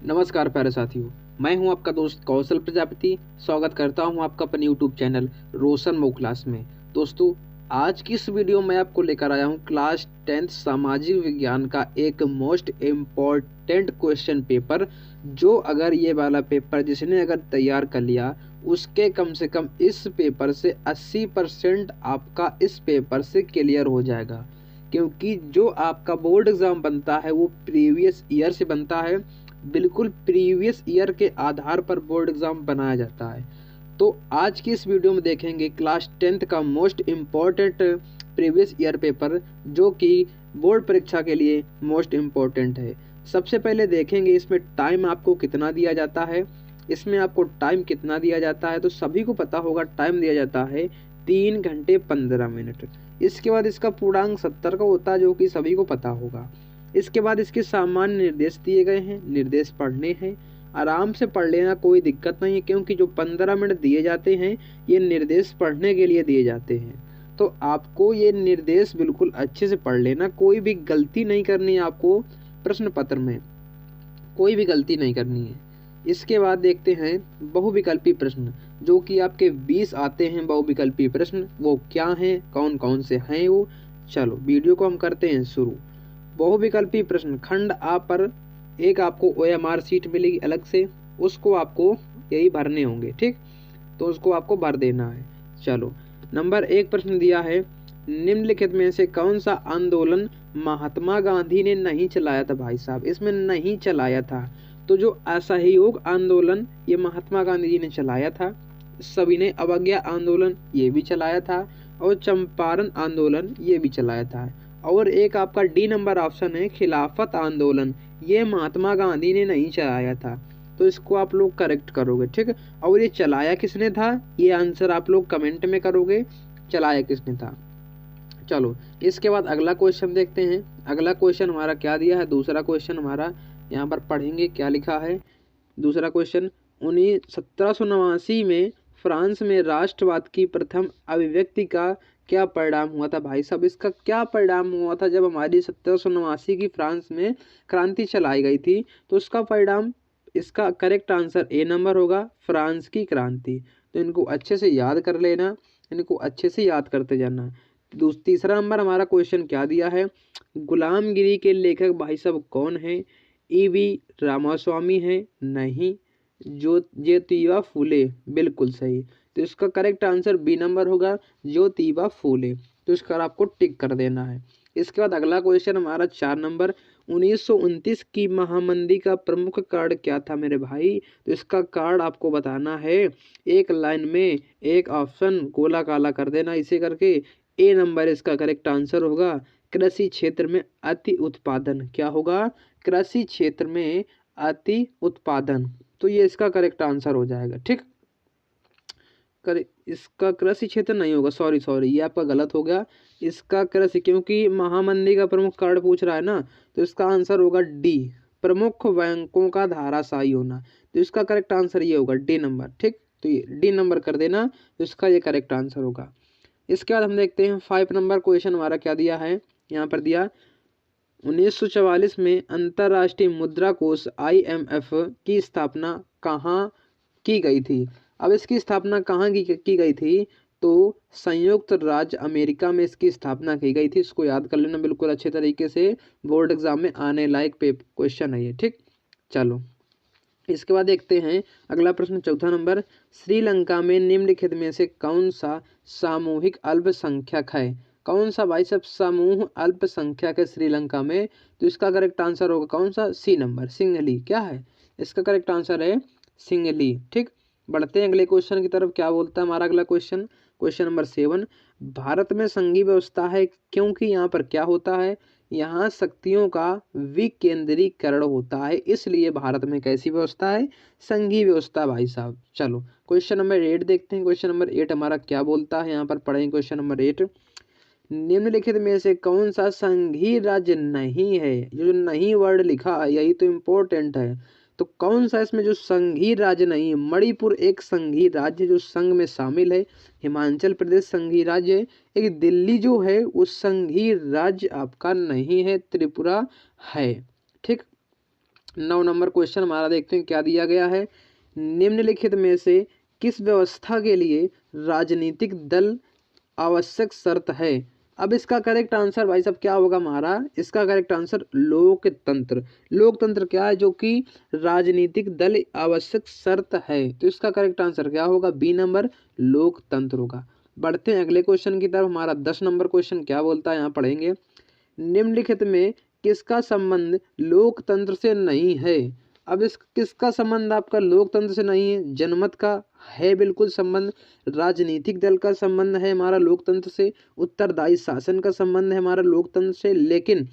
नमस्कार प्यारे साथियों, मैं हूं आपका दोस्त कौशल प्रजापति। स्वागत करता हूं आपका अपने यूट्यूब चैनल रोशन मऊ क्लास में। दोस्तों, आज की इस वीडियो में आपको लेकर आया हूं क्लास 10th सामाजिक विज्ञान का एक मोस्ट इम्पॉर्टेंट क्वेश्चन पेपर। जो अगर ये वाला पेपर जिसने अगर तैयार कर लिया, उसके कम से कम इस पेपर से 80% आपका इस पेपर से क्लियर हो जाएगा। क्योंकि जो आपका बोर्ड एग्जाम बनता है वो प्रीवियस ईयर से बनता है। बिल्कुल प्रीवियस ईयर के आधार पर बोर्ड एग्जाम बनाया जाता है। तो आज की इस वीडियो में देखेंगे क्लास 10th का most important previous year paper, जो कि बोर्ड परीक्षा के लिए मोस्ट इम्पॉर्टेंट है। सबसे पहले देखेंगे इसमें टाइम आपको कितना दिया जाता है। इसमें आपको टाइम कितना दिया जाता है तो सभी को पता होगा, टाइम दिया जाता है 3 घंटे 15 मिनट। इसके बाद इसका पूर्णांक 70 का होता है, जो कि सभी को पता होगा। इसके बाद इसके सामान्य निर्देश दिए गए हैं, निर्देश पढ़ने हैं। आराम से पढ़ लेना, कोई दिक्कत नहीं है, क्योंकि जो 15 मिनट दिए जाते हैं ये निर्देश पढ़ने के लिए दिए जाते हैं। तो आपको ये निर्देश बिल्कुल अच्छे से पढ़ लेना, कोई भी गलती नहीं करनी है आपको। प्रश्न पत्र में कोई भी गलती नहीं करनी है। इसके बाद देखते हैं बहुविकल्पी प्रश्न, जो कि आपके 20 आते हैं बहुविकल्पी प्रश्न। वो क्या हैं, कौन कौन से हैं वो, चलो वीडियो को हम करते हैं शुरू। बहुविकल्पी प्रश्न खंड आ पर एक आपको OMR सीट मिलेगी अलग से, उसको आपको यही भरने होंगे, ठीक। तो उसको आपको भर देना है। चलो, नंबर 1 प्रश्न दिया है, निम्नलिखित में से कौन सा आंदोलन महात्मा गांधी ने नहीं चलाया था। भाई साहब, इसमें नहीं चलाया था, तो जो असहयोग आंदोलन ये महात्मा गांधी जी ने चलाया था। सविनय अवज्ञा आंदोलन ये भी चलाया था, और चंपारण आंदोलन ये भी चलाया था। और एक आपका डी नंबर ऑप्शन है खिलाफत आंदोलन, ये महात्मा गांधी ने नहीं चलाया था। तो इसको आप लोग करेक्ट करोगे, ठीक है। और ये चलाया किसने था, ये आंसर आप लोग कमेंट में करोगे, चलाया किसने था। चलो, इसके बाद अगला क्वेश्चन देखते हैं। अगला क्वेश्चन हमारा क्या दिया है, दूसरा क्वेश्चन हमारा यहाँ पर पढ़ेंगे क्या लिखा है। दूसरा क्वेश्चन, 1789 में फ्रांस में राष्ट्रवाद की प्रथम अभिव्यक्ति का क्या परिणाम हुआ था। भाई साहब, इसका क्या परिणाम हुआ था जब हमारी 1789 की फ्रांस में क्रांति चलाई गई थी। तो उसका परिणाम, इसका करेक्ट आंसर ए नंबर होगा, फ्रांस की क्रांति। तो इनको अच्छे से याद कर लेना, इनको अच्छे से याद करते जाना। तीसरा नंबर हमारा क्वेश्चन क्या दिया है, गुलामगिरी के लेखक भाई साहब कौन है। EV रामास्वामी है, नहीं। ज्योतिबा फूले, बिल्कुल सही। तो इसका करेक्ट आंसर बी नंबर होगा, ज्योतिबा फूले। तो इसका आपको टिक कर देना है। इसके बाद अगला क्वेश्चन हमारा 4 नंबर, 1929 की महामंदी का प्रमुख कारण क्या था मेरे भाई। तो इसका कारण आपको बताना है, एक लाइन में एक ऑप्शन गोला काला कर देना इसे करके। ए नंबर इसका करेक्ट आंसर होगा, कृषि क्षेत्र में अति उत्पादन। क्या होगा, कृषि क्षेत्र में अति उत्पादन। तो ये इसका करेक्ट आंसर हो जाएगा, ठीक। इसका कृषि क्षेत्र नहीं होगा, सॉरी ये आपका गलत हो गया। इसका कृषि, क्योंकि महामंदी का प्रमुख कारण पूछ रहा है ना, तो इसका आंसर होगा डी, प्रमुख बैंकों का धाराशायी होना। तो इसका करेक्ट आंसर ये होगा डी नंबर, ठीक। तो ये डी नंबर कर देना, तो इसका ये करेक्ट आंसर होगा। इसके बाद हम देखते हैं 5 नंबर क्वेश्चन हमारा क्या दिया है। यहाँ पर दिया 1944 में अंतर्राष्ट्रीय मुद्रा कोष IMF की स्थापना कहाँ की गई थी। अब इसकी स्थापना कहाँ की गई थी, तो संयुक्त राज्य अमेरिका में इसकी स्थापना की गई थी। इसको याद कर लेना बिल्कुल अच्छे तरीके से, बोर्ड एग्जाम में आने लायक क्वेश्चन है ये, ठीक। चलो, इसके बाद देखते हैं अगला प्रश्न, चौथा नंबर, श्रीलंका में निम्नलिखित में से कौन सा सामूहिक अल्पसंख्यक है। कौन सा भाई साहब समूह अल्पसंख्यक है श्रीलंका में। तो इसका करेक्ट आंसर होगा कौन सा, सी नंबर, सिंहली। क्या है इसका करेक्ट आंसर है, सिंहली, ठीक। बढ़ते हैं अगले क्वेश्चन की तरफ, क्या बोलता है हमारा अगला क्वेश्चन। क्वेश्चन नंबर 7, भारत में संघीय व्यवस्था है क्योंकि यहाँ पर क्या होता है, यहाँ शक्तियों का विकेंद्रीकरण होता है, इसलिए भारत में कैसी व्यवस्था है, संघीय व्यवस्था भाई साहब। चलो, क्वेश्चन नंबर 8 देखते हैं। क्वेश्चन नंबर 8 हमारा क्या बोलता है, यहाँ पर पढ़ेंगे क्वेश्चन नंबर 8, निम्नलिखित में से कौन सा संघीय राज्य नहीं है। जो नहीं वर्ड लिखा है यही तो इम्पोर्टेंट है। तो कौन सा इसमें जो संघीय राज्य नहीं है, मणिपुर एक संघीय राज्य जो संघ में शामिल है, हिमाचल प्रदेश संघीय राज्य है, एक दिल्ली जो है वो संघीय राज्य आपका नहीं है, त्रिपुरा है, ठीक। 9 नंबर क्वेश्चन हमारा देखते हैं क्या दिया गया है। निम्नलिखित में से किस व्यवस्था के लिए राजनीतिक दल आवश्यक शर्त है। अब इसका करेक्ट आंसर भाई साहब क्या होगा हमारा, इसका करेक्ट आंसर लोकतंत्र। लोकतंत्र क्या है, जो कि राजनीतिक दल आवश्यक शर्त है, तो इसका करेक्ट आंसर क्या होगा, बी नंबर लोकतंत्र होगा। बढ़ते हैं अगले क्वेश्चन की तरफ। हमारा 10 नंबर क्वेश्चन क्या बोलता है, यहाँ पढ़ेंगे। निम्नलिखित में किसका संबंध लोकतंत्र से नहीं है। अब इस किसका संबंध आपका लोकतंत्र से नहीं है, जनमत का है बिल्कुल संबंध, राजनीतिक दल का संबंध है हमारा लोकतंत्र से, उत्तरदायी शासन का संबंध है हमारा लोकतंत्र से, लेकिन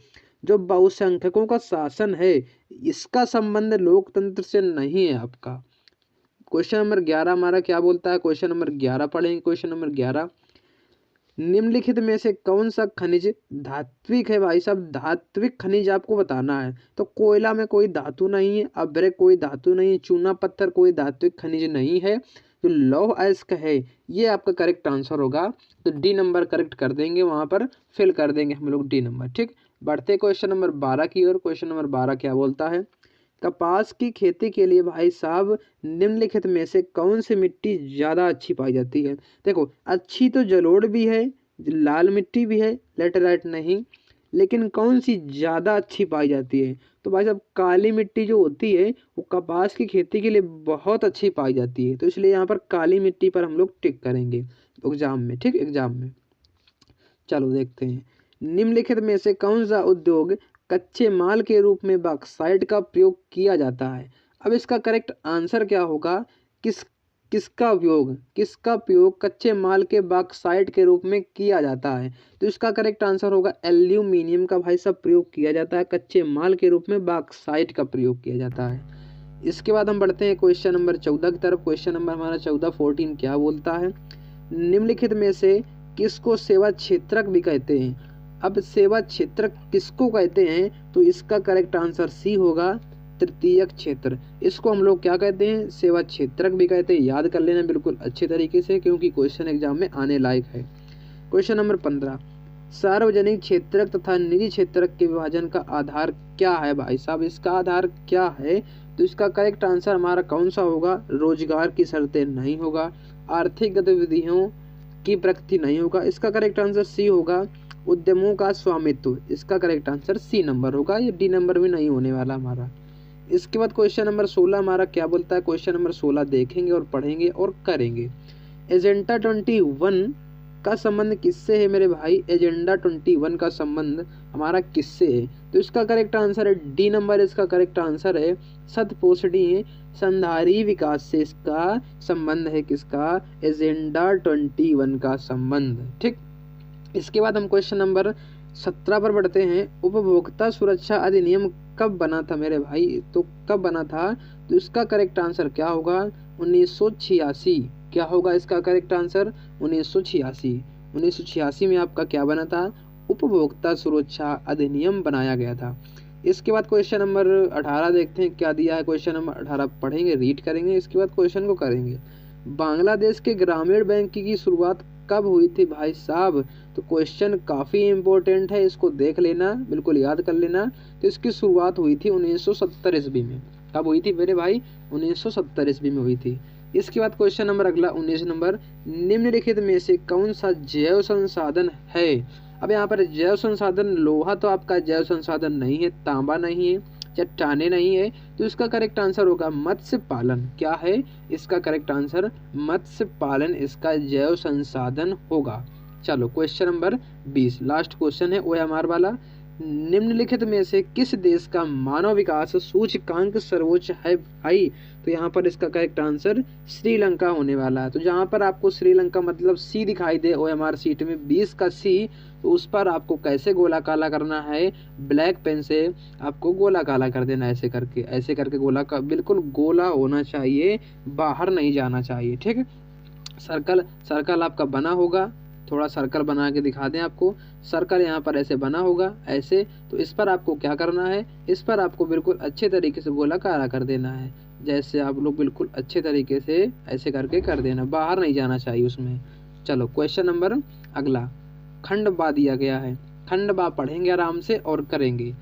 जो बहुसंख्यकों का शासन है इसका संबंध लोकतंत्र से नहीं है आपका। क्वेश्चन नंबर 11 हमारा क्या बोलता है, क्वेश्चन नंबर 11 पढ़ेंगे। क्वेश्चन नंबर 11, निम्नलिखित में से कौन सा खनिज धात्विक है। भाई साहब धात्विक खनिज आपको बताना है, तो कोयला में कोई धातु नहीं है, अभ्रक कोई धातु नहीं है, चूना पत्थर कोई धात्विक खनिज नहीं है, जो लौह अयस्क है ये आपका करेक्ट आंसर होगा। तो डी नंबर करेक्ट कर देंगे, वहां पर फिल कर देंगे हम लोग डी नंबर। ठीक, बढ़ते क्वेश्चन नंबर 12 की ओर। क्वेश्चन नंबर 12 क्या बोलता है, कपास की खेती के लिए भाई साहब निम्नलिखित में से कौन सी मिट्टी ज़्यादा अच्छी पाई जाती है। देखो अच्छी तो जलोढ़ भी है, लाल मिट्टी भी है, लेटेराइट नहीं, लेकिन कौन सी ज़्यादा अच्छी पाई जाती है, तो भाई साहब काली मिट्टी जो होती है वो कपास की खेती के लिए बहुत अच्छी पाई जाती है, तो इसलिए यहाँ पर काली मिट्टी पर हम लोग टिक करेंगे एग्जाम में। ठीक, एग्जाम में चलो देखते हैं। निम्नलिखित में से कौन सा उद्योग कच्चे माल के रूप में बॉक्साइट का प्रयोग किया जाता है। अब इसका करेक्ट आंसर क्या होगा, किसका उपयोग कच्चे माल के बॉक्साइट के रूप में किया जाता है, तो इसका करेक्ट आंसर होगा एल्यूमिनियम का भाई साहब प्रयोग किया जाता है, कच्चे माल के रूप में बॉक्साइट का प्रयोग किया जाता है। इसके बाद हम बढ़ते हैं क्वेश्चन नंबर 14 की तरफ। क्वेश्चन नंबर हमारा 14 क्या बोलता है, निम्नलिखित में से किसको सेवा क्षेत्रक भी कहते हैं। अब सेवा क्षेत्रक किसको कहते हैं, तो इसका करेक्ट आंसर सी होगा तृतीयक क्षेत्र। इसको हम लोग क्या कहते हैं, सेवा क्षेत्रक भी कहते हैं। याद कर लेना बिल्कुल अच्छे तरीके से, क्योंकि क्वेश्चन एग्जाम में आने लायक है। क्वेश्चन नंबर 15, सार्वजनिक क्षेत्रक तथा निजी क्षेत्रक के विभाजन का आधार क्या है। भाई साहब इसका आधार क्या है, तो इसका करेक्ट आंसर हमारा कौन सा होगा, रोजगार की शर्तें नहीं होगा, आर्थिक गतिविधियों की प्रगति नहीं होगा, इसका करेक्ट आंसर सी होगा, उद्यमों का स्वामित्व, इसका करेक्ट आंसर सी नंबर होगा, ये डी नंबर भी नहीं होने वाला हमारा। इसके बाद क्वेश्चन नंबर 16 हमारा क्या बोलता है, क्वेश्चन नंबर 16 देखेंगे और पढ़ेंगे और करेंगे। एजेंडा 21 का संबंध किससे है मेरे भाई, एजेंडा 21 का संबंध हमारा किससे है, तो इसका करेक्ट आंसर है डी नंबर, इसका करेक्ट आंसर है शतपोषणीय संधारी विकास से इसका संबंध है, किसका, एजेंडा 21 का संबंध। ठीक, इसके बाद हम क्वेश्चन नंबर 17 पर बढ़ते हैं। उपभोक्ता सुरक्षा अधिनियम कब बना था मेरे भाई, तो कब बना था, तो इसका करेक्ट आंसर क्या होगा, 1986। क्या होगा इसका करेक्ट आंसर, 1986। 1986 में आपका क्या बना था, उपभोक्ता सुरक्षा अधिनियम बनाया गया था। इसके बाद क्वेश्चन नंबर 18 देखते हैं क्या दिया है। क्वेश्चन नंबर 18 पढ़ेंगे, रीड करेंगे, इसके बाद क्वेश्चन को करेंगे। बांग्लादेश के ग्रामीण बैंक की शुरुआत कब हुई थी भाई साहब, तो क्वेश्चन काफ़ी इंपॉर्टेंट है, इसको देख लेना, बिल्कुल याद कर लेना। तो इसकी शुरुआत हुई थी 1970 ईस्वी में। कब हुई थी मेरे भाई, 1970 ईस्वी में हुई थी। इसके बाद क्वेश्चन नंबर अगला 19 नंबर, निम्नलिखित में से कौन सा जैव संसाधन है। अब यहाँ पर जैव संसाधन, लोहा तो आपका जैव संसाधन नहीं है, तांबा नहीं है, चट्टाने नहीं है, तो इसका करेक्ट आंसर होगा मत्स्य पालन। क्या है इसका करेक्ट आंसर, मत्स्य पालन इसका जैव संसाधन होगा। चलो क्वेश्चन नंबर 20 लास्ट क्वेश्चन है OMR वाला। निम्नलिखित में से किस देश का मानव विकास सूचकांक सर्वोच्च है भाई, तो यहाँ पर इसका करेक्ट आंसर श्रीलंका होने वाला है। तो जहाँ पर आपको श्रीलंका मतलब सी दिखाई दे OMR सीट में 20 का सी, तो उस पर आपको कैसे गोला काला करना है, ब्लैक पेन से आपको गोला काला कर देना, ऐसे करके गोला का बिल्कुल गोला होना चाहिए, बाहर नहीं जाना चाहिए। ठीक, सर्कल आपका बना होगा, थोड़ा सर्कल बना के दिखा दें आपको। सर्कल यहाँ पर ऐसे बना होगा ऐसे, तो इस पर आपको क्या करना है, इस पर आपको बिल्कुल अच्छे तरीके से गोला काला कर देना है, जैसे आप लोग बिल्कुल अच्छे तरीके से ऐसे करके कर देना, बाहर नहीं जाना चाहिए उसमें। चलो क्वेश्चन नंबर अगला, खंड बा दिया गया है, खंड बा पढ़ेंगे आराम से और करेंगे।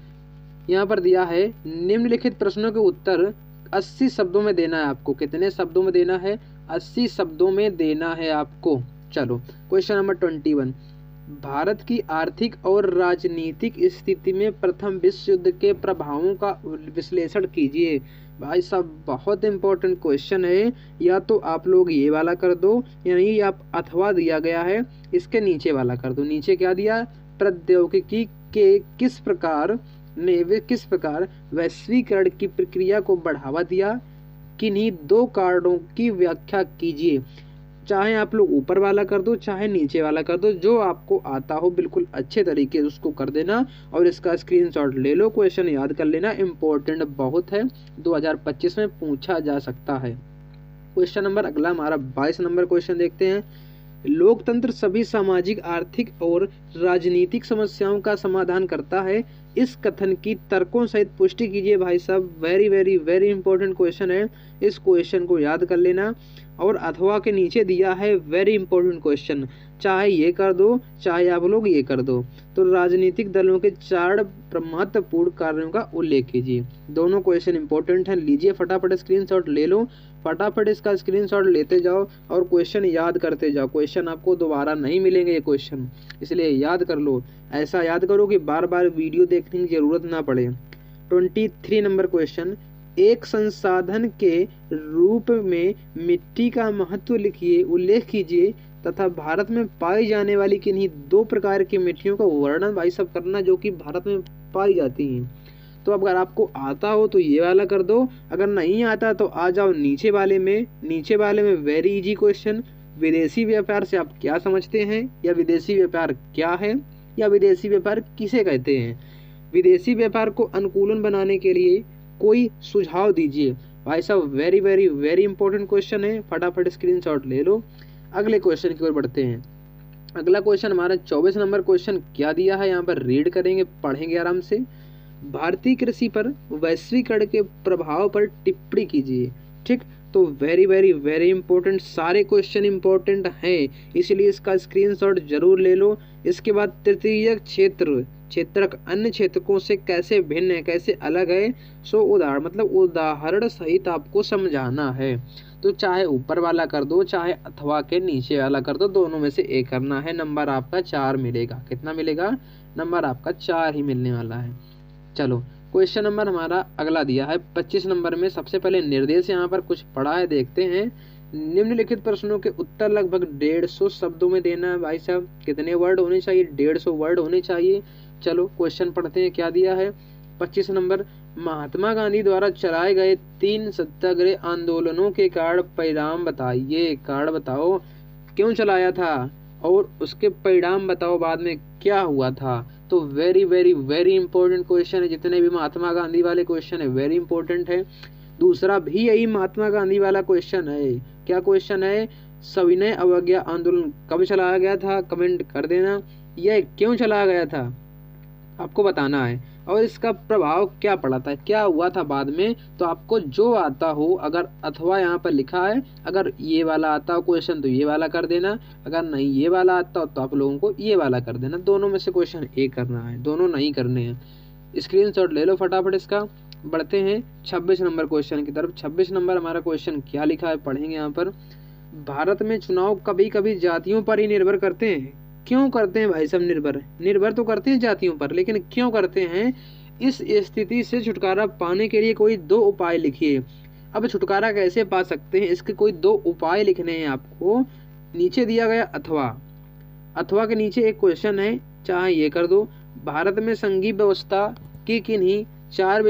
यहाँ पर दिया है निम्नलिखित प्रश्नों के उत्तर 80 शब्दों में देना है आपको। कितने शब्दों में देना है? 80 शब्दों में देना है आपको। चलो क्वेश्चन नंबर 21, भारत की आर्थिक और राजनीतिक स्थिति में प्रथम विश्व युद्ध के प्रभावों का विश्लेषण कीजिए। भाई साहब बहुत इंपॉर्टेंट क्वेश्चन है। या तो आप लोग ये वाला कर दो, यानी आप अथवा दिया गया है इसके नीचे वाला कर दो। नीचे क्या दिया? प्रौद्योगिकी के किस प्रकार वैश्वीकरण की प्रक्रिया को बढ़ावा दिया? किन्हीं दो कारणों की व्याख्या कीजिए। चाहे आप लोग ऊपर वाला कर दो चाहे नीचे वाला कर दो, जो आपको आता हो बिल्कुल अच्छे तरीके से उसको कर देना और इसका स्क्रीनशॉट ले लो। क्वेश्चन याद कर लेना, इम्पोर्टेंट बहुत है, 2025 में पूछा जा सकता है। क्वेश्चन नंबर अगला हमारा 22 नंबर क्वेश्चन देखते हैं। लोकतंत्र सभी सामाजिक, आर्थिक और राजनीतिक समस्याओं का समाधान करता है, इस कथन की तर्कों सहित पुष्टि कीजिए। भाई साहब very very very important question है, इस क्वेश्चन को याद कर लेना। और अथवा के नीचे दिया है वेरी इंपॉर्टेंट क्वेश्चन, चाहे ये कर दो चाहे आप लोग ये कर दो। तो राजनीतिक दलों के 4 महत्वपूर्ण कार्यों का उल्लेख कीजिए। दोनों क्वेश्चन इंपॉर्टेंट हैं, लीजिए फटाफट स्क्रीनशॉट ले लो, फटाफट इसका स्क्रीनशॉट लेते जाओ और क्वेश्चन याद करते जाओ। क्वेश्चन आपको दोबारा नहीं मिलेंगे ये क्वेश्चन, इसलिए याद कर लो। ऐसा याद करो कि बार बार वीडियो देखने की जरूरत ना पड़े। 23 नंबर क्वेश्चन, एक संसाधन के रूप में मिट्टी का महत्व लिखिए, उल्लेख कीजिए तथा भारत में पाई जाने वाली किन्हीं 2 प्रकार की मिट्टियों का वर्णन भाई सब करना जो कि भारत में पाई जाती हैं। तो अगर आपको आता हो तो ये वाला कर दो, अगर नहीं आता तो आ जाओ नीचे वाले में। नीचे वाले में वेरी इजी क्वेश्चन, विदेशी व्यापार से आप क्या समझते हैं, या विदेशी व्यापार क्या है, या विदेशी व्यापार किसे कहते हैं। विदेशी व्यापार को अनुकूलन बनाने के लिए कोई सुझाव दीजिए। भाई साहब very very very important question है, फटाफट स्क्रीनशॉट ले लो। अगले क्वेश्चन की ओर बढ़ते हैं। अगला क्वेश्चन हमारा 24 नंबर क्वेश्चन क्या दिया है यहाँ पर रीड करेंगे, पढ़ेंगे आराम से। भारतीय कृषि पर वैश्वीकरण के प्रभाव पर टिप्पणी कीजिए। ठीक, तो वेरी वेरी वेरी इंपॉर्टेंट, सारे क्वेश्चन इंपॉर्टेंट हैं, इसलिए इसका स्क्रीनशॉट जरूर ले लो। इसके बाद तृतीय क्षेत्रक अन्य क्षेत्रकों से कैसे भिन्न है, कैसे अलग है, सो उदाहरण सहित आपको समझाना है। तो चाहे ऊपर वाला कर दो चाहे अथवा के नीचे वाला कर दो, दोनों में से एक करना है। नंबर आपका 4 मिलेगा। कितना मिलेगा? नंबर आपका 4 ही मिलने वाला है। चलो क्वेश्चन नंबर हमारा अगला दिया है 25 नंबर में। सबसे पहले निर्देश यहाँ पर कुछ पढ़ा है, देखते हैं। निम्नलिखित प्रश्नों के उत्तर लगभग 150 शब्दों में देना है। भाई साहब कितने वर्ड होने चाहिए? 150 वर्ड होने चाहिए। चलो क्वेश्चन पढ़ते हैं, क्या दिया है 25 नंबर। महात्मा गांधी द्वारा चलाए गए 3 सत्याग्रह आंदोलनों के कारण परिणाम बताइए। कारण बताओ क्यों चलाया था और उसके परिणाम बताओ बाद में क्या हुआ था। तो very very very important question है, जितने भी महात्मा गांधी वाले क्वेश्चन है वेरी इंपॉर्टेंट है। दूसरा भी यही महात्मा गांधी वाला क्वेश्चन है। क्या क्वेश्चन है? सविनय अवज्ञा आंदोलन कब चलाया गया था? कमेंट कर देना। यह क्यों चलाया गया था आपको बताना है, और इसका प्रभाव क्या पड़ा था, क्या हुआ था बाद में। तो आपको जो आता हो, अगर अथवा यहाँ पर लिखा है, अगर ये वाला आता हो क्वेश्चन तो ये वाला कर देना, अगर नहीं ये वाला आता हो तो आप लोगों को ये वाला कर देना। दोनों में से क्वेश्चन एक करना है, दोनों नहीं करने हैं। स्क्रीनशॉट ले लो फटाफट इसका। बढ़ते हैं 26 नंबर क्वेश्चन की तरफ। 26 नंबर हमारा क्वेश्चन क्या लिखा है पढ़ेंगे यहाँ पर। भारत में चुनाव कभी कभी जातियों पर ही निर्भर करते हैं। क्यों करते हैं भाई साहब? निर्भर तो करते हैं जातियों पर, लेकिन क्यों करते हैं? इस स्थिति से छुटकारा पाने के लिए कोई 2 उपाय लिखिए। अब छुटकारा कैसे पा सकते हैं, इसके कोई 2 उपाय लिखने हैं आपको। नीचे दिया गया अथवा के नीचे एक क्वेश्चन है, चाहे ये कर दो। भारत में संघीय व्यवस्था की किन्हीं 4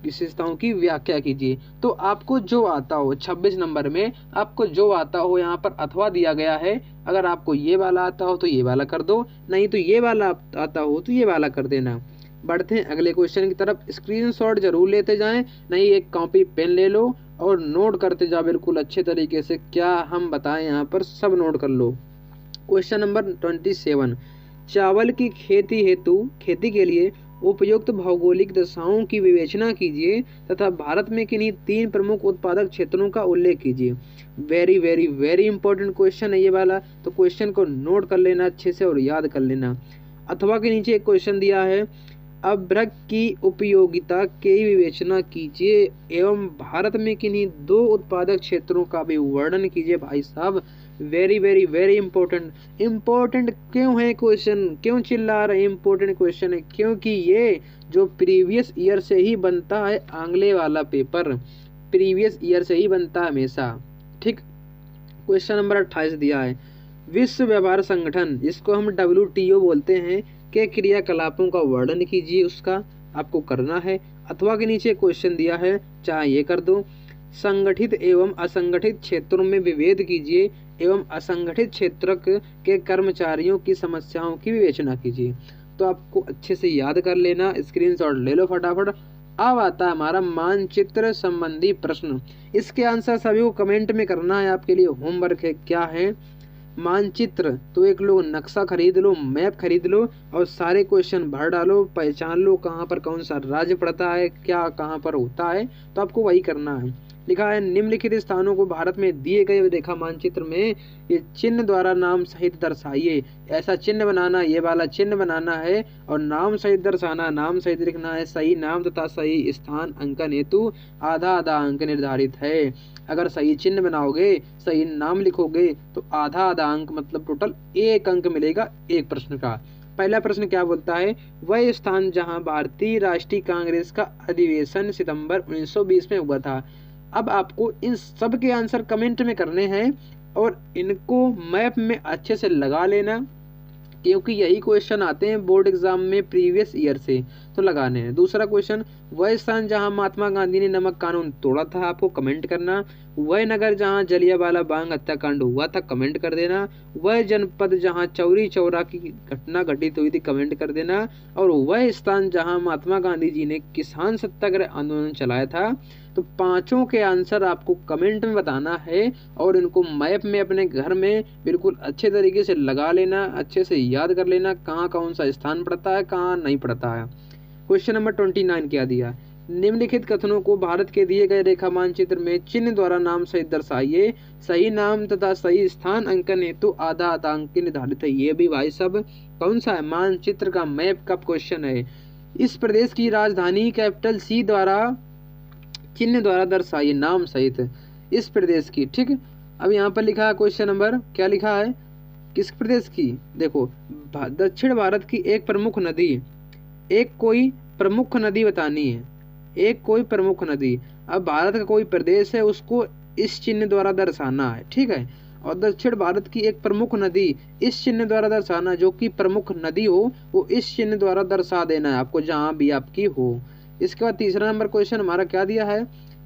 विशेषताओं की व्याख्या कीजिए। तो आपको जो आता हो 26 नंबर में, आपको जो आता हो, यहाँ पर अथवा दिया गया है। अगर आपको ये वाला आता हो तो ये वाला कर दो, नहीं तो ये वाला आता हो तो ये वाला कर देना। बढ़ते हैं अगले क्वेश्चन की तरफ। स्क्रीनशॉट जरूर लेते जाएं, नहीं एक कॉपी पेन ले लो और नोट करते जाओ बिल्कुल अच्छे तरीके से। क्या हम बताएं यहाँ पर सब नोट कर लो। क्वेश्चन नंबर 27, चावल की खेती के लिए उपयुक्त भौगोलिक दशाओं की विवेचना कीजिए तथा भारत में किन्हीं 3 प्रमुख उत्पादक क्षेत्रों का उल्लेख कीजिए। Very very very important question है ये वाला, तो क्वेश्चन को नोट कर लेना अच्छे से और याद कर लेना। अथवा के नीचे एक क्वेश्चन दिया है, अभ्रक की उपयोगिता की विवेचना कीजिए एवं भारत में किन्हीं दो उत्पादक क्षेत्रों का भी वर्णन कीजिए। भाई साहब very very very important. Important क्यों है क्वेश्चन, क्यों चिल्ला रहे इंपॉर्टेंट क्वेश्चन है? क्योंकि ये जो प्रीवियस ईयर से ही बनता है, आंगले वाला पेपर प्रीवियस ईयर से ही बनता है हमेशा। ठीक, क्वेश्चन नंबर 28 दिया है, विश्व व्यापार संगठन जिसको हम WTO बोलते हैं के क्रियाकलापों का वर्णन कीजिए, उसका आपको करना है। अथवा के नीचे क्वेश्चन दिया है, चाहे ये कर दो, संगठित एवं असंगठित क्षेत्रों में विभेद कीजिए एवं असंगठित क्षेत्र के कर्मचारियों की समस्याओं की विवेचना कीजिए। तो आपको अच्छे से याद कर लेना, स्क्रीनशॉट ले लो फटाफट। अब आता है हमारा मानचित्र संबंधी प्रश्न। इसके आंसर सभी को कमेंट में करना है, आपके लिए होमवर्क है। क्या है मानचित्र? तो एक लो नक्शा खरीद लो, मैप खरीद लो और सारे क्वेश्चन भर डालो, पहचान लो कहाँ पर कौन सा राज्य पड़ता है, क्या कहाँ पर होता है, तो आपको वही करना है। लिखा है निम्नलिखित स्थानों को भारत में दिए गए रेखा मानचित्र में ये चिन्ह द्वारा नाम सहित दर्शाइए। ऐसा चिन्ह बनाना, ये वाला चिन्ह बनाना है और नाम सहित दर्शाना, नाम सहित लिखना है। सही नाम तथा सही स्थान अंकन हेतु आधा आधा अंक निर्धारित है। अगर सही चिन्ह बनाओगे, सही नाम लिखोगे तो आधा आधा अंक मतलब टोटल 1 अंक मिलेगा एक प्रश्न का। पहला प्रश्न क्या बोलता है, वह स्थान जहां भारतीय राष्ट्रीय कांग्रेस का अधिवेशन सितंबर 1920 में हुआ था। अब आपको इन सब के आंसर कमेंट में करने हैं और इनको मैप में अच्छे से लगा लेना, क्योंकि यही क्वेश्चन आते हैं बोर्ड एग्जाम में प्रीवियस ईयर से, तो लगाने हैं। दूसरा क्वेश्चन, वह स्थान जहां महात्मा गांधी ने नमक कानून तोड़ा था, आपको कमेंट करना। वह नगर जहां जलियांवाला बाग हत्याकांड हुआ था, कमेंट कर देना। वह जनपद जहां चौरी चौरा की घटना घटित हुई थी, कमेंट कर देना। और वह स्थान जहां महात्मा गांधी जी ने किसान सत्याग्रह आंदोलन चलाया था। तो पांचों के आंसर आपको कमेंट में बताना है और इनको मैप में अपने घर में बिल्कुल अच्छे तरीके से लगा लेना, अच्छे से याद कर लेना कहाँ कौन सा स्थान पड़ता है, कहाँ नहीं पड़ता है। क्वेश्चन नंबर 29 क्या दिया, निम्नलिखित कथनों को भारत के दिए गए रेखा मानचित्र में चिन्ह द्वारा नाम सहित दर्शाइए। सही नाम तथा सही स्थान अंकन हेतु आधा आधा अंक निर्धारित है। ये भी भाई सब कौन सा है, मानचित्र का, मैप का क्वेश्चन है। इस प्रदेश की राजधानी कैपिटल C द्वारा चिन्ह द्वारा दर्शाइए नाम सहित इस प्रदेश की। ठीक, अब यहाँ पर लिखा है क्वेश्चन नंबर, क्या लिखा है, किस प्रदेश की? देखो दक्षिण भारत की एक प्रमुख नदी, एक कोई प्रमुख नदी बतानी है, एक कोई प्रमुख नदी। अब भारत का कोई प्रदेश है, उसको इस चिन्ह द्वारा दर्शाना है। ठीक है, और दक्षिण भारत की एक प्रमुख नदी इस चिन्ह द्वारा दर्शाना, जो कि प्रमुख नदी हो वो इस चिन्ह द्वारा दर्शा देना है आपको, जहाँ भी आपकी हो। इसके बाद तीसरा नंबर क्वेश्चन हमारा क्या दिया है,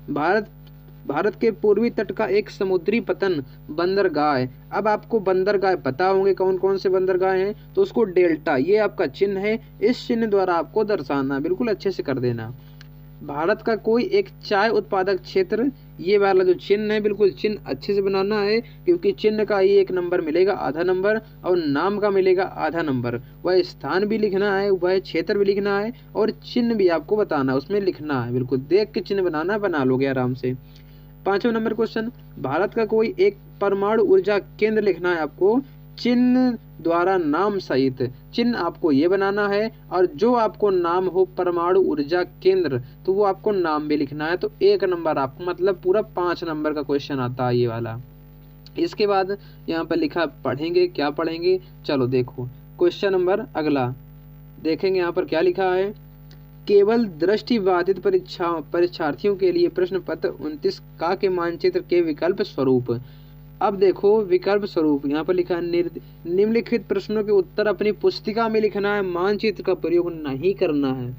भारत के पूर्वी तट का एक समुद्री पतन बंदरगाह है। अब आपको बंदरगाह पता होंगे कौन कौन से बंदरगाह हैं, तो उसको डेल्टा, ये आपका चिन्ह है, इस चिन्ह द्वारा आपको दर्शाना, बिल्कुल अच्छे से कर देना। भारत का कोई एक चाय उत्पादक क्षेत्र, ये वाला जो चिन्ह है बिल्कुल चिन्ह अच्छे से बनाना है, क्योंकि चिन्ह का ये 1 नंबर मिलेगा आधा नंबर और नाम का मिलेगा आधा नंबर। वह स्थान भी लिखना है, वह क्षेत्र भी लिखना है और चिन्ह भी आपको बताना, उसमें लिखना है, बिल्कुल देख के चिन्ह बनाना, बना लोगे आराम से। 5वां नंबर क्वेश्चन, भारत का कोई एक परमाणु ऊर्जा केंद्र लिखना है आपको, चिन्ह द्वारा नाम सहित। चिन्ह आपको ये बनाना है और जो आपको नाम हो परमाणु ऊर्जा केंद्र, तो वो आपको नाम भी लिखना है। तो 1 नंबर आपको, मतलब पूरा 5 नंबर का क्वेश्चन आता है ये वाला। इसके बाद यहाँ पर लिखा पढ़ेंगे, क्या पढ़ेंगे, चलो देखो क्वेश्चन नंबर अगला देखेंगे। यहाँ पर क्या लिखा है, केवल दृष्टिबाधित परीक्षार्थियों के लिए प्रश्न पत्र 29 का के मानचित्र के विकल्प स्वरूप। अब देखो विकल्प स्वरूप यहाँ पर लिखा है, निम्नलिखित प्रश्नों के उत्तर अपनी पुस्तिका में लिखना है, मानचित्र का प्रयोग नहीं करना है।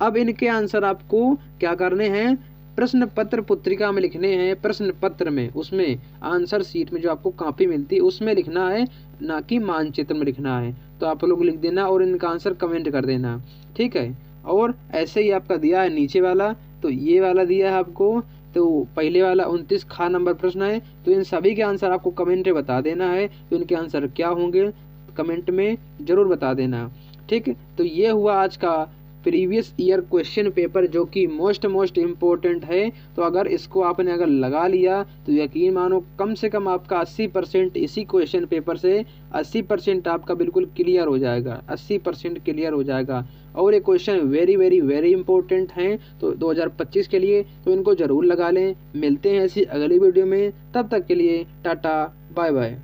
अब इनके आंसर आपको क्या करने हैं, प्रश्न पत्र पुस्तिका में लिखने हैं, प्रश्न पत्र में, उसमें आंसर शीट में जो आपको कॉपी मिलती है उसमें लिखना है, ना कि मानचित्र में लिखना है। तो आप लोग लिख देना और इनका आंसर कमेंट कर देना, ठीक है। और ऐसे ही आपका दिया है नीचे वाला, तो ये वाला दिया है आपको, तो पहले वाला 29 खा नंबर प्रश्न है, तो इन सभी के आंसर आपको कमेंट में बता देना है। तो इनके आंसर क्या होंगे कमेंट में जरूर बता देना, ठीक। तो ये हुआ आज का प्रीवियस ईयर क्वेश्चन पेपर जो कि मोस्ट इम्पोर्टेंट है। तो अगर इसको आपने अगर लगा लिया तो यकीन मानो कम से कम आपका 80% इसी क्वेश्चन पेपर से 80% आपका बिल्कुल क्लियर हो जाएगा, 80% क्लियर हो जाएगा। और ये क्वेश्चन वेरी इंपॉर्टेंट हैं तो 2025 के लिए, तो इनको ज़रूर लगा लें। मिलते हैं ऐसी अगली वीडियो में, तब तक के लिए टाटा बाय बाय।